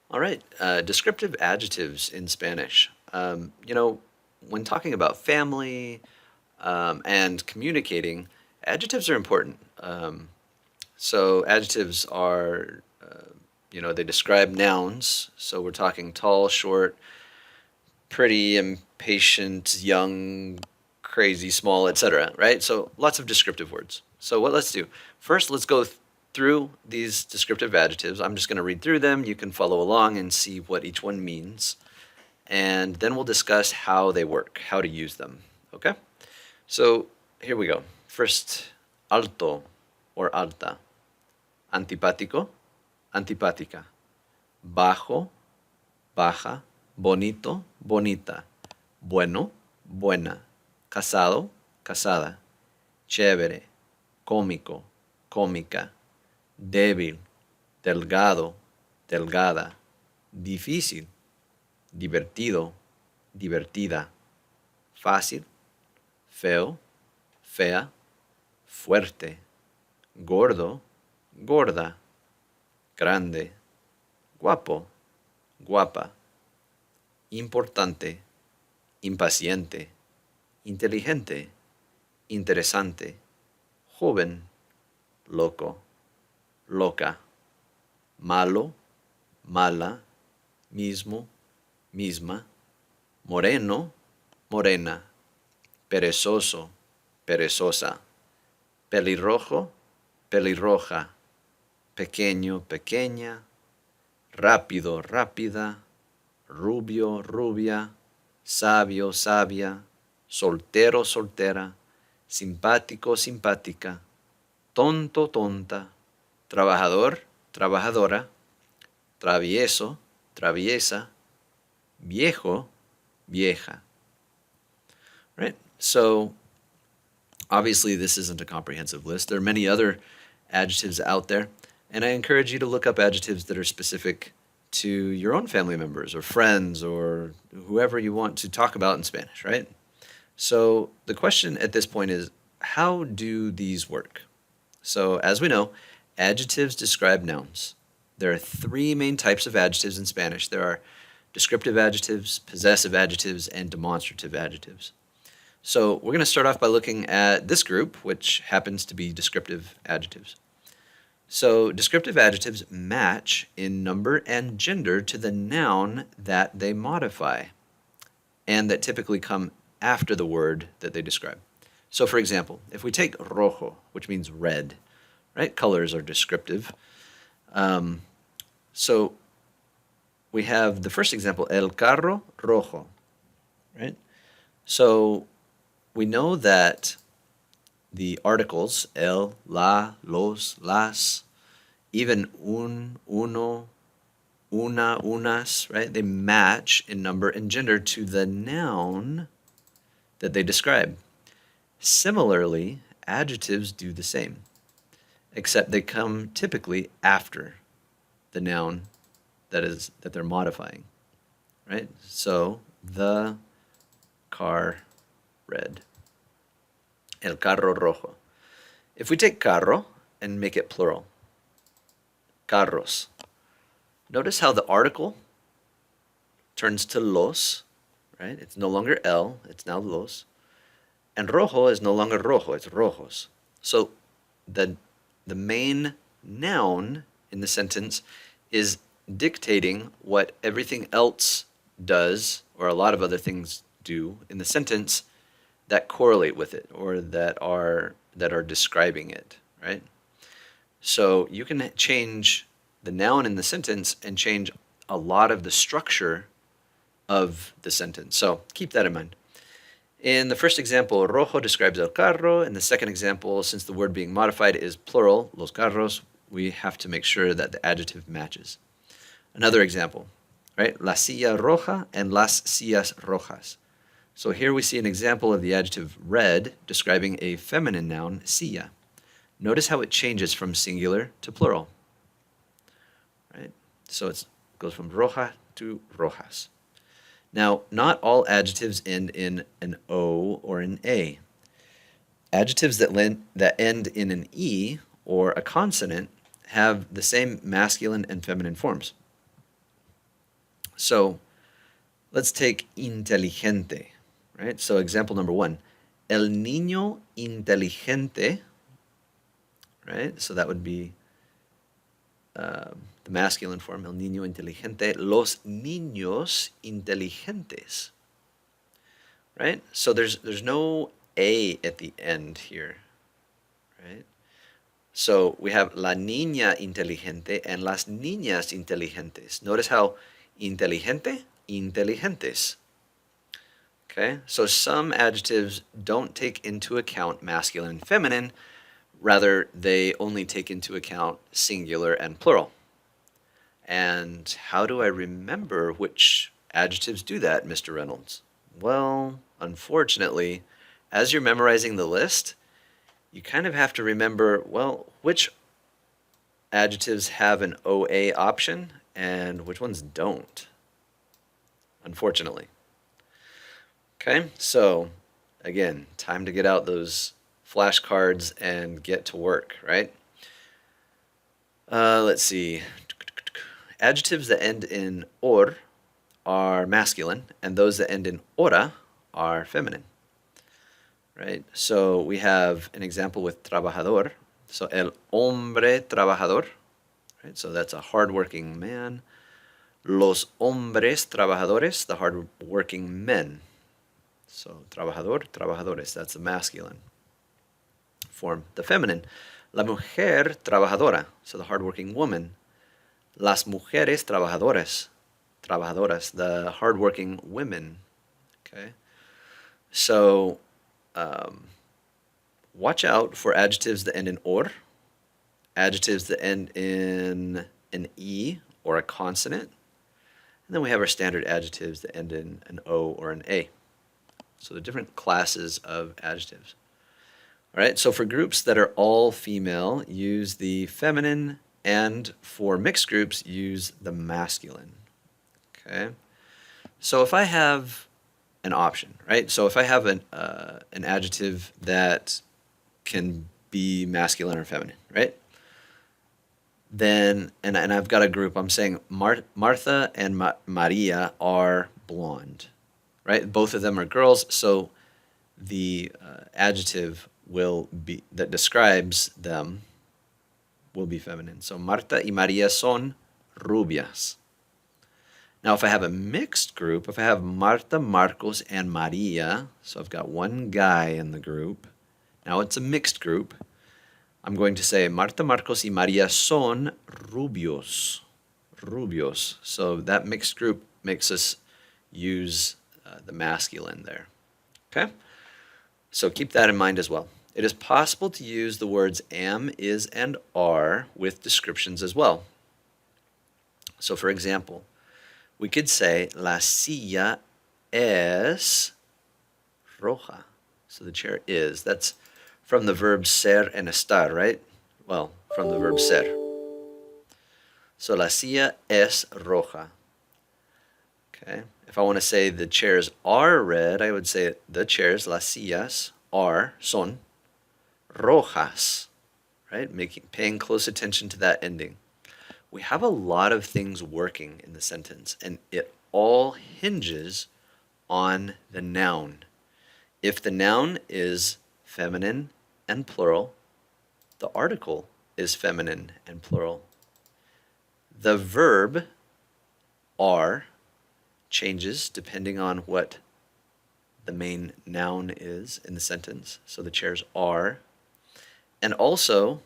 All right, descriptive adjectives in Spanish. When talking about family and communicating, adjectives are important. So adjectives are, they describe nouns. So we're talking tall, short, pretty, impatient, young, crazy, small, etc. Right? So lots of descriptive words. So let's do. First, let's go through these descriptive adjectives. I'm just going to read through them. You can follow along and see what each one means. And then we'll discuss how they work, how to use them. Okay? So here we go. First, alto or alta. Antipático, antipática. Bajo, baja. Bonito, bonita. Bueno, buena. Casado, casada. Chévere, cómico, cómica. Débil, delgado, delgada. Difícil, divertido, divertida. Fácil, feo, fea. Fuerte, gordo, gorda. Grande, guapo, guapa. Importante, impaciente, inteligente, interesante. Joven, loco, loca. Malo, mala, mismo, misma. Moreno, morena. Perezoso, perezosa. Pelirrojo, pelirroja. Pequeño, pequeña. Rápido, rápida. Rubio, rubia. Sabio, sabia. Soltero, soltera. Simpático, simpática. Tonto, tonta. Trabajador, trabajadora. Travieso, traviesa. Viejo, vieja. Right? So obviously this isn't a comprehensive list. There are many other adjectives out there, and I encourage you to look up adjectives that are specific to your own family members or friends or whoever you want to talk about in Spanish, right? So the question at this point is, how do these work? So as we know, adjectives describe nouns. There are three main types of adjectives in Spanish. There are descriptive adjectives, possessive adjectives, and demonstrative adjectives. So we're going to start off by looking at this group, which happens to be descriptive adjectives. So descriptive adjectives match in number and gender to the noun that they modify and that typically come after the word that they describe. So for example, if we take rojo, which means red, right? Colors are descriptive. So we have the first example, el carro rojo, right? So we know that the articles, el, la, los, las, even un, uno, una, unas, right? They match in number and gender to the noun that they describe. Similarly, adjectives do the same, except they come typically after the noun that they're modifying, right? So, the car red. El carro rojo. If we take carro and make it plural, carros. Notice how the article turns to los, right? It's no longer el, it's now los. And rojo is no longer rojo, it's rojos. So the main noun in the sentence is dictating what everything else does, or a lot of other things do in the sentence that correlate with it or that are describing it, right? So you can change the noun in the sentence and change a lot of the structure of the sentence. So keep that in mind. In the first example, rojo describes el carro. In the second example, since the word being modified is plural, los carros, we have to make sure that the adjective matches. Another example, right? La silla roja and las sillas rojas. So here we see an example of the adjective red describing a feminine noun, silla. Notice how it changes from singular to plural, right? So it goes from roja to rojas. Now, not all adjectives end in an O or an A. Adjectives that end in an E or a consonant have the same masculine and feminine forms. So let's take inteligente, right? So example number 1, el niño inteligente, right? So that would be the masculine form, el niño inteligente, los niños inteligentes, right? So there's no a at the end here, right? So we have la niña inteligente and las niñas inteligentes. Notice how inteligente, inteligentes. Okay, so some adjectives don't take into account masculine and feminine. Rather, they only take into account singular and plural. And how do I remember which adjectives do that, Mr. Reynolds? Well, unfortunately, as you're memorizing the list, you kind of have to remember, well, which adjectives have an OA option and which ones don't, unfortunately. Okay, so again, time to get out those flashcards and get to work, right? Let's see. Adjectives that end in or are masculine, and those that end in ora are feminine, right? So we have an example with trabajador. So el hombre trabajador, right? So that's a hardworking man. Los hombres trabajadores, the hardworking men. So trabajador, trabajadores, that's the masculine form. The feminine, la mujer trabajadora, so the hardworking woman. Las mujeres trabajadoras, the hardworking women. Okay, so watch out for adjectives that end in or, adjectives that end in an e or a consonant, and then we have our standard adjectives that end in an o or an a. So the different classes of adjectives. All right, so for groups that are all female, use the feminine, and for mixed groups, use the masculine. Okay, so if I have an option, right? So if I have an adjective that can be masculine or feminine, right? Then, and I've got a group, I'm saying Martha and Maria are blonde, right? Both of them are girls, so the adjective will be that describes them will be feminine. So Marta y María son rubias. Now if I have a mixed group, if I have Marta, Marcos, and Maria, so I've got one guy in the group, now it's a mixed group, I'm going to say Marta, Marcos, y María son rubios. Rubios. So that mixed group makes us use the masculine there. Okay? So keep that in mind as well. It is possible to use the words am, is, and are with descriptions as well. So for example, we could say la silla es roja. So the chair is. That's from the verbs ser and estar, right? Well, from the verb ser. So la silla es roja. Okay. If I want to say the chairs are red, I would say the chairs, las sillas, are, son, rojas, right? Paying close attention to that ending. We have a lot of things working in the sentence, and it all hinges on the noun. If the noun is feminine and plural, the article is feminine and plural. The verb are changes depending on what the main noun is in the sentence. So the chairs are. And also,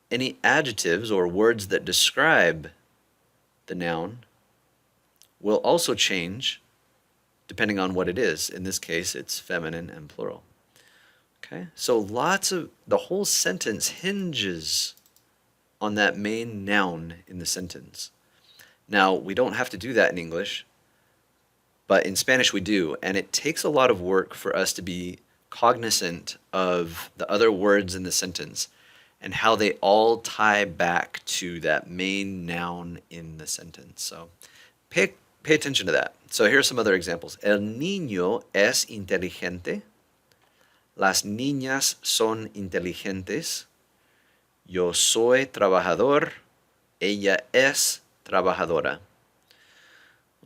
any adjectives or words that describe the noun will also change depending on what it is. In this case, it's feminine and plural. Okay, so the whole sentence hinges on that main noun in the sentence. Now, we don't have to do that in English, but in Spanish we do, and it takes a lot of work for us to be cognizant of the other words in the sentence and how they all tie back to that main noun in the sentence. So pay attention to that. So here's some other examples. El niño es inteligente. Las niñas son inteligentes. Yo soy trabajador. Ella es trabajadora.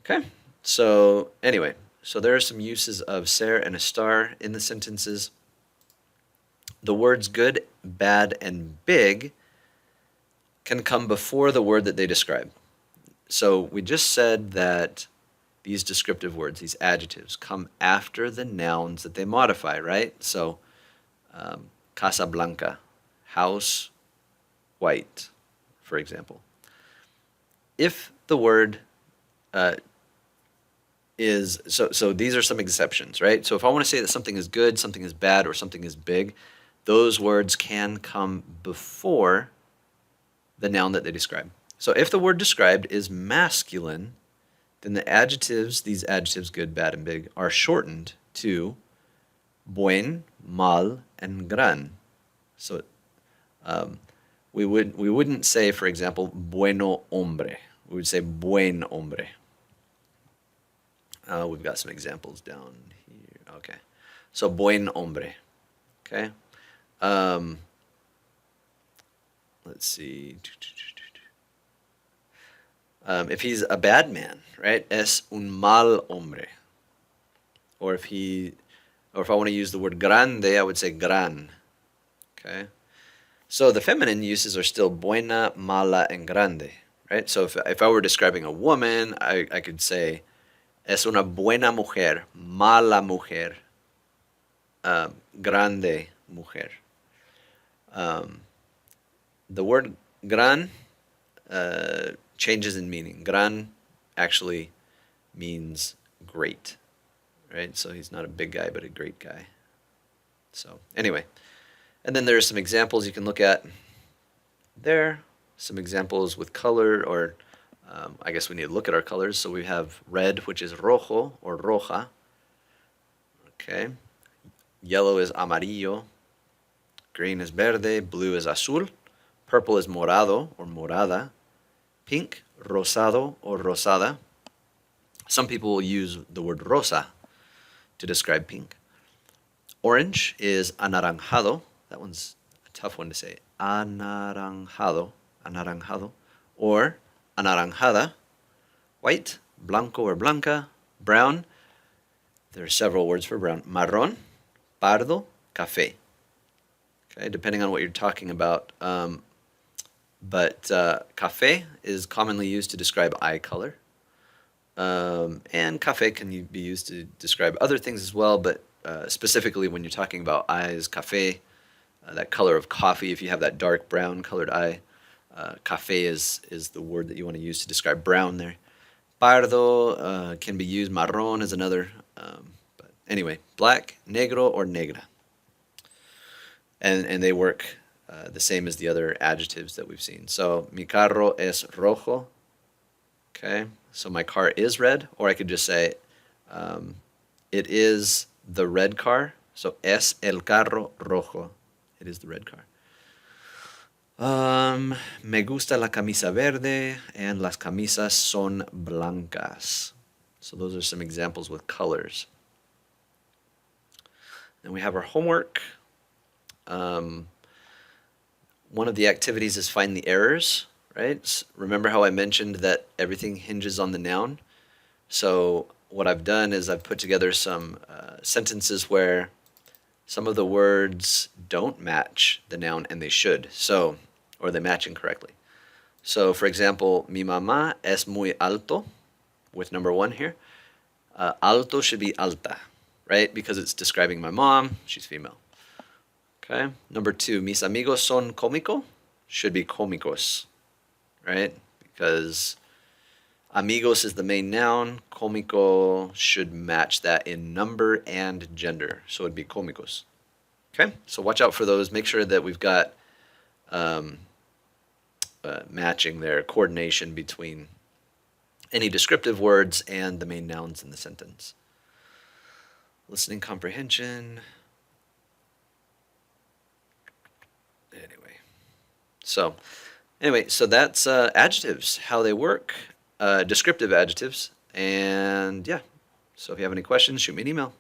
Okay, so anyway, so there are some uses of ser and estar in the sentences. The words good, bad, and big can come before the word that they describe. So we just said that these descriptive words, these adjectives, come after the nouns that they modify, right? So Casa Blanca, house, white, for example. If the word so these are some exceptions, right? So if I want to say that something is good, something is bad, or something is big, those words can come before the noun that they describe. So if the word described is masculine, then the adjectives, these adjectives, good, bad, and big, are shortened to buen, mal, and gran. So we wouldn't say, for example, bueno hombre. We would say buen hombre. We've got some examples down here. Okay. So buen hombre. Okay. Let's see. If he's a bad man, right? Es un mal hombre. Or if I want to use the word grande, I would say gran. Okay. So the feminine uses are still buena, mala, and grande, right? So if I were describing a woman, I could say es una buena mujer, mala mujer, grande mujer. The word gran changes in meaning. Gran actually means great, right? So he's not a big guy, but a great guy. So anyway, and then there are some examples you can look at there. Some examples with color, or I guess we need to look at our colors. So we have red, which is rojo or roja. Okay. Yellow is amarillo. Green is verde. Blue is azul. Purple is morado or morada. Pink, rosado or rosada. Some people will use the word rosa to describe pink. Orange is anaranjado. That one's a tough one to say. Anaranjado, anaranjado. Or anaranjada. White, blanco or blanca. Brown. There are several words for brown. Marrón, pardo, café. Okay, depending on what you're talking about. But café is commonly used to describe eye color. And café can be used to describe other things as well, but specifically when you're talking about eyes, café, that color of coffee, if you have that dark brown colored eye, café is the word that you want to use to describe brown there. Pardo can be used, marrón is another. But anyway, black, negro, or negra. And they work the same as the other adjectives that we've seen. So, mi carro es rojo. Okay, so my car is red, or I could just say it is the red car. So, es el carro rojo. It is the red car. Me gusta la camisa verde, and las camisas son blancas. So those are some examples with colors. Then we have our homework. One of the activities is find the errors, right? Remember how I mentioned that everything hinges on the noun? So what I've done is I've put together some sentences where some of the words don't match the noun and they should. So, or they match incorrectly. So for example, mi mamá es muy alto, with number one here. Alto should be alta, right? Because it's describing my mom, she's female. Okay. Number two, mis amigos son cómico, should be cómicos, right? Because amigos is the main noun, cómico should match that in number and gender, so it'd be cómicos. Okay, so watch out for those. Make sure that we've got matching there, coordination between any descriptive words and the main nouns in the sentence. Listening comprehension. Anyway, so that's adjectives, how they work, descriptive adjectives, and yeah. So if you have any questions, shoot me an email.